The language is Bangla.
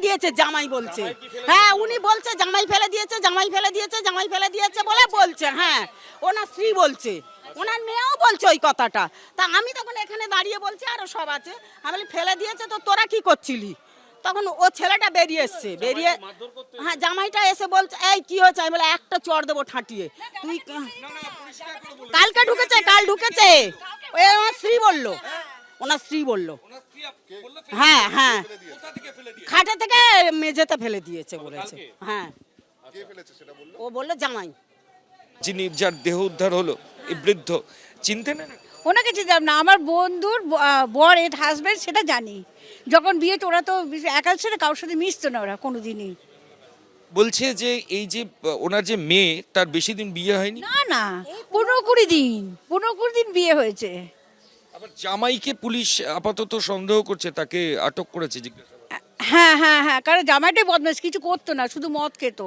দিয়েছে জামাই বলছে। হ্যাঁ উনি বলছে জামাই ফেলে দিয়েছে, জামাই ফেলে দিয়েছে, জামাই ফেলে দিয়েছে বলে বলছে। হ্যাঁ ওনার স্ত্রী বলছে, ওনার মেয়েও বলছে ওই কথাটা। তা আমি তখন এখানে দাঁড়িয়ে বলছি আরও সব আছে, আমি বলি ফেলে দিয়েছে তো তোরা কি করছিলি? তখন ও ছেলেটা বেরিয়ে এসছে, বেরিয়ে হ্যাঁ জামাইটা এসে বলছে এই কি হয়েছে? আমি বলে একটা চড় দেবো ঠাঁটিয়ে। তুই কালকে ঢুকেছে, কাল ঢুকেছে, ওই আমার স্ত্রী বললো, ওনার স্ত্রী বললো। হ্যাঁ হ্যাঁ খাটে থেকে মেঝেতে ফেলে দিয়েছে বলেছে। হ্যাঁ ও বললো জামাই। যিনি যার দেহ উদ্ধার হলো এই বৃদ্ধ চিনতেন না? ওনাকে চিনতাম না, আমার বন্ধুর বর এর হাজব্যান্ড, সেটা জানি। যখন বিয়েতে ওরা তো একার সাথে কারোর সাথে মিশতো না ওরা কোনোদিনই। বলছে যে এই যে ওনার যে মেয়ে তার বেশি দিন বিয়ে হয়নি। না না 15-20 দিন বিয়ে হয়েছে। আবার জামাইকে পুলিশ আপাতত সন্দেহ করছে, তাকে আটক করেছে জিজ্ঞাসা। হ্যাঁ হ্যাঁ হ্যাঁ, কারণ জামাইটাই বদমাশ, কিছু করতো না, শুধু মদ খেত।